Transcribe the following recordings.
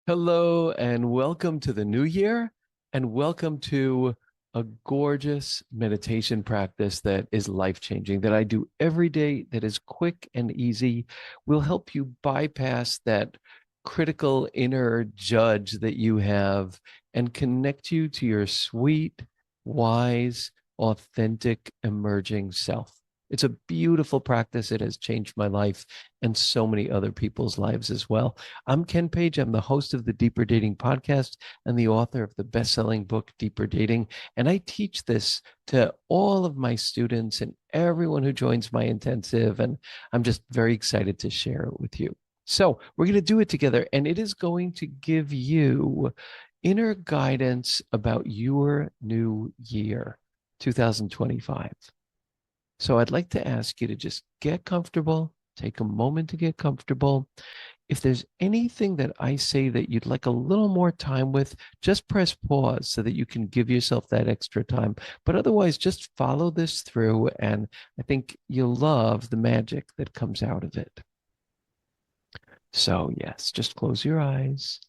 Hello and welcome to the new year, and welcome to a gorgeous meditation practice that is life-changing, that I do every day, that is quick and easy, will help you bypass that critical inner judge that you have and connect you to your sweet, wise, authentic, emerging self. It's a beautiful practice. It has changed my life and so many other people's lives as well. I'm Ken Page. I'm the host of the Deeper Dating podcast and the author of the best-selling book, Deeper Dating. And I teach this to all of my students and everyone who joins my intensive. And I'm just very excited to share it with you. So we're going to do it together, and it is going to give you inner guidance about your new year, 2025. So I'd like to ask you to just get comfortable, take a moment to get comfortable. If there's anything that I say that you'd like a little more time with, just press pause so that you can give yourself that extra time. But otherwise, just follow this through, and I think you'll love the magic that comes out of it. So, yes, just close your eyes.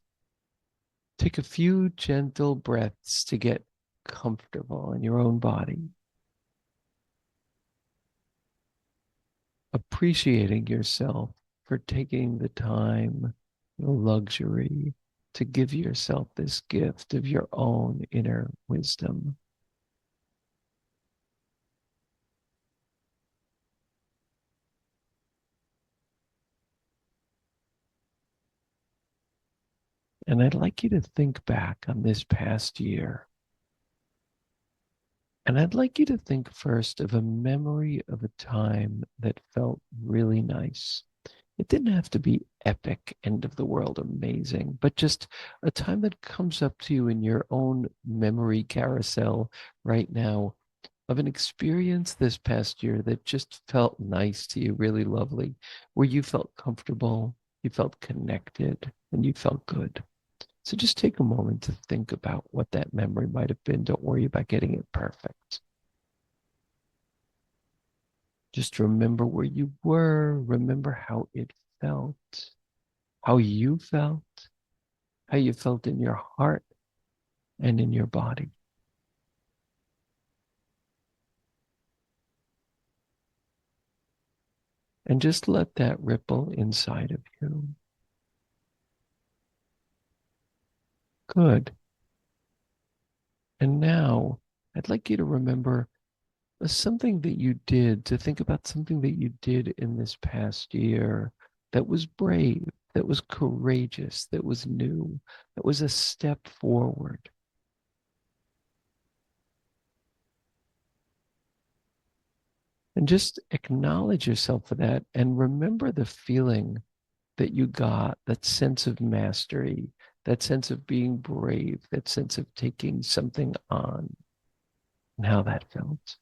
Take a few gentle breaths to get comfortable in your own body, appreciating yourself for taking the time, the luxury to give yourself this gift of your own inner wisdom. And I'd like you to think back on this past year. And I'd like you to think first of a memory of a time that felt really nice. It didn't have to be epic, end of the world, amazing, but just a time that comes up to you in your own memory carousel right now of an experience this past year that just felt nice to you, really lovely, where you felt comfortable, you felt connected, and you felt good. So just take a moment to think about what that memory might have been. Don't worry about getting it perfect. Just remember where you were, remember how it felt, how you felt in your heart and in your body. And just let that ripple inside of you. Good. And now I'd like you to remember something that you did, to think about something that you did in this past year that was brave, that was courageous, that was new, that was a step forward. And just acknowledge yourself for that and remember the feeling that you got, that sense of mastery, that sense of being brave, that sense of taking something on, and how that felt.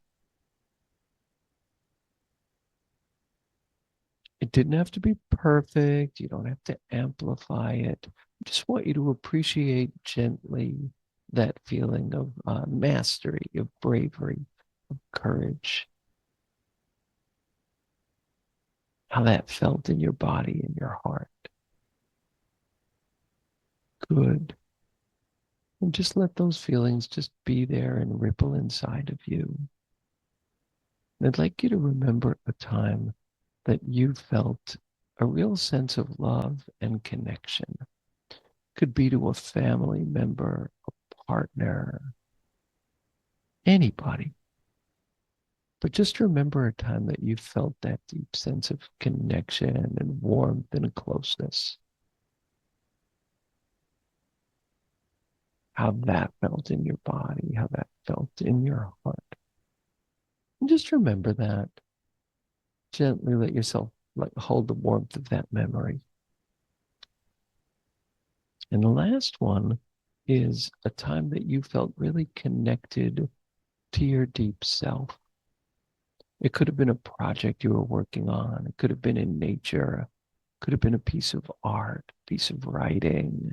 It didn't have to be perfect. You don't have to amplify it. I just want you to appreciate gently that feeling of mastery, of bravery, of courage, how that felt in your body and your heart. Good. And just let those feelings just be there and ripple inside of you. And I'd like you to remember a time that you felt a real sense of love and connection. Could be to a family member, a partner, anybody. But just remember a time that you felt that deep sense of connection and warmth and closeness. How that felt in your body, how that felt in your heart. And just remember that. Gently let yourself hold the warmth of that memory. And the last one is a time that you felt really connected to your deep self. It could have been a project you were working on. It could have been in nature. It could have been a piece of art, a piece of writing,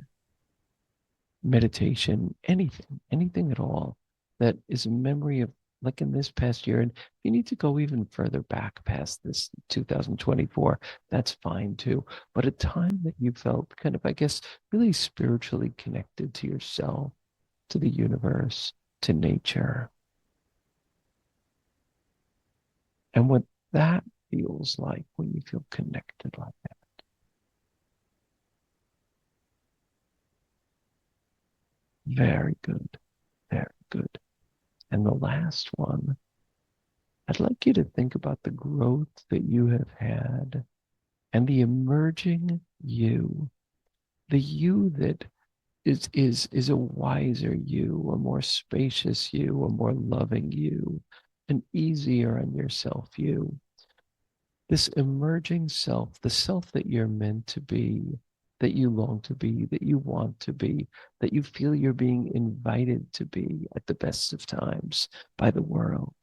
meditation, anything at all that is a memory of like in this past year, and if you need to go even further back past this 2024, that's fine too. But a time that you felt kind of, I guess, really spiritually connected to yourself, to the universe, to nature, and what that feels like when you feel connected like that. Very good. Very good. And the last one, I'd like you to think about the growth that you have had and the emerging you, the you that is a wiser you, a more spacious you, a more loving you, an easier on yourself you. This emerging self, the self that you're meant to be, that you long to be, that you want to be, that you feel you're being invited to be at the best of times by the world.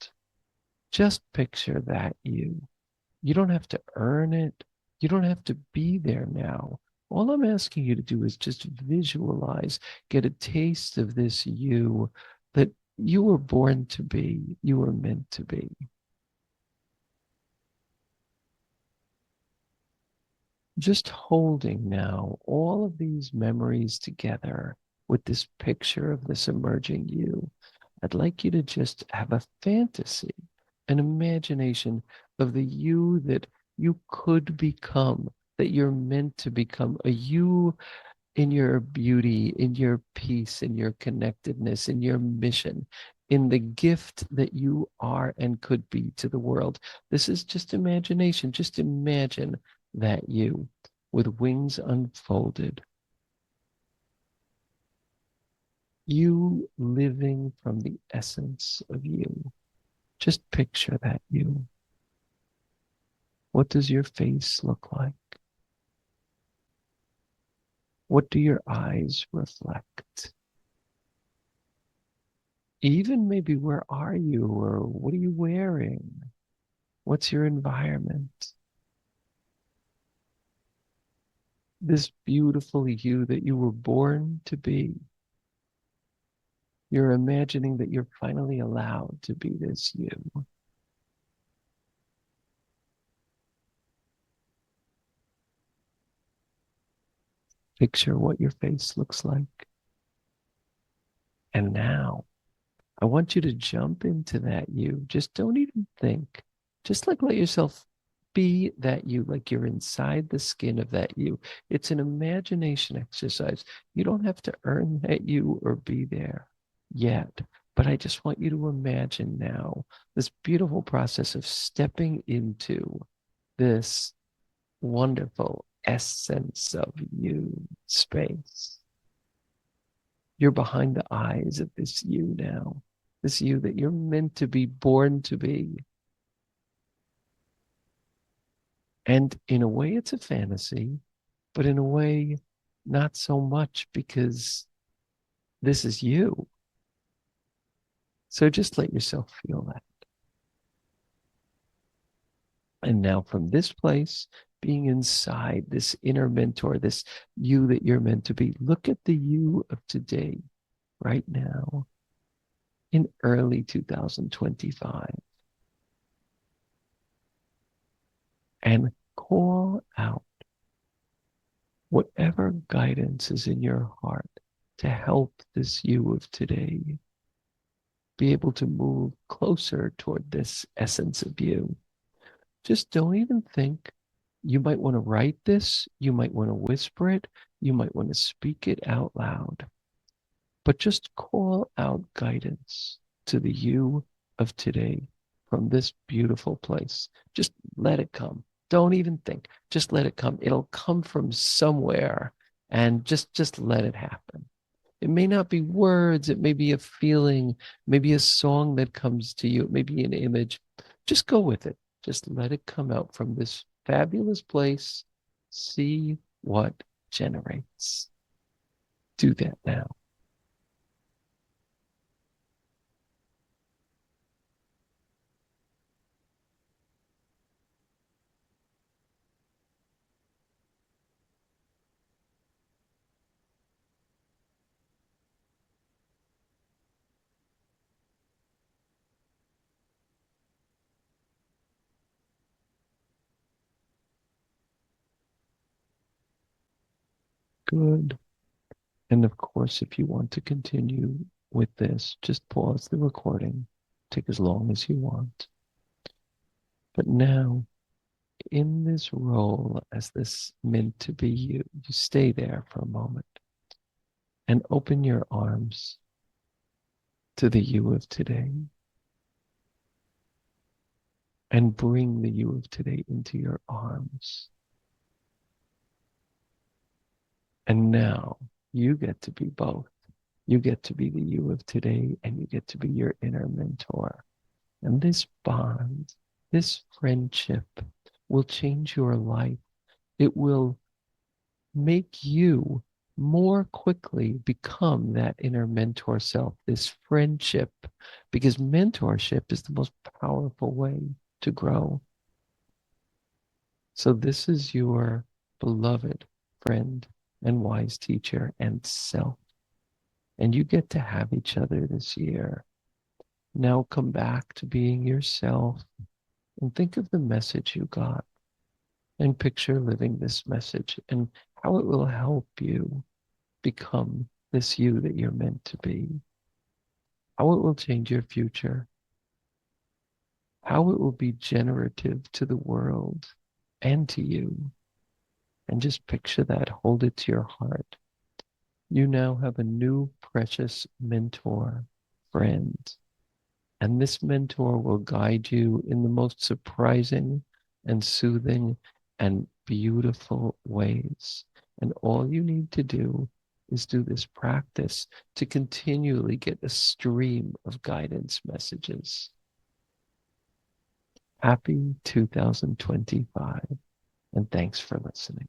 Just picture that you. You don't have to earn it. You don't have to be there now. All I'm asking you to do is just visualize, get a taste of this you that you were born to be, you were meant to be. Just holding now all of these memories together with this picture of this emerging you. I'd like you to just have a fantasy, an imagination of the you that you could become, that you're meant to become, a you in your beauty, in your peace, in your connectedness, in your mission, in the gift that you are and could be to the world. This is just imagination. Just imagine that you with wings unfolded, you living from the essence of you. Just picture that you. What does your face look like? What do your eyes reflect? Even maybe where are you or what are you wearing? What's your environment? This beautiful you that you were born to be. You're imagining that you're finally allowed to be this you. Picture what your face looks like. And now I want you to jump into that you. Just don't even think. Just like let yourself be that you, like you're inside the skin of that you. It's an imagination exercise. You don't have to earn that you or be there yet. But I just want you to imagine now this beautiful process of stepping into this wonderful essence of you space. You're behind the eyes of this you now, this you that you're meant to be, born to be. And in a way, it's a fantasy, but in a way, not so much because this is you. So just let yourself feel that. And now from this place, being inside this inner mentor, this you that you're meant to be, look at the you of today, right now, in early 2025, and call out whatever guidance is in your heart to help this you of today be able to move closer toward this essence of you. Just don't even think. You might want to write this, you might want to whisper it, you might want to speak it out loud, but just call out guidance to the you of today from this beautiful place. Just let it come. Don't even think. Just let it come. It'll come from somewhere, and just let it happen. It may not be words, it may be a feeling, maybe a song that comes to you, it may be an image. Just go with it. Just let it come out from this fabulous place. See what generates. Do that now. Good. And of course, if you want to continue with this, just pause the recording. Take as long as you want. But now, in this role as this meant to be you, you stay there for a moment and open your arms to the you of today and bring the you of today into your arms. And now you get to be both. You get to be the you of today and you get to be your inner mentor. And this bond, this friendship will change your life. It will make you more quickly become that inner mentor self, this friendship, because mentorship is the most powerful way to grow. So this is your beloved friend and wise teacher and self. And you get to have each other this year. Now come back to being yourself and think of the message you got and picture living this message and how it will help you become this you that you're meant to be, how it will change your future, how it will be generative to the world and to you. And just picture that, hold it to your heart. You now have a new precious mentor, friend, and this mentor will guide you in the most surprising and soothing and beautiful ways. And all you need to do is do this practice to continually get a stream of guidance messages. Happy 2025, and thanks for listening.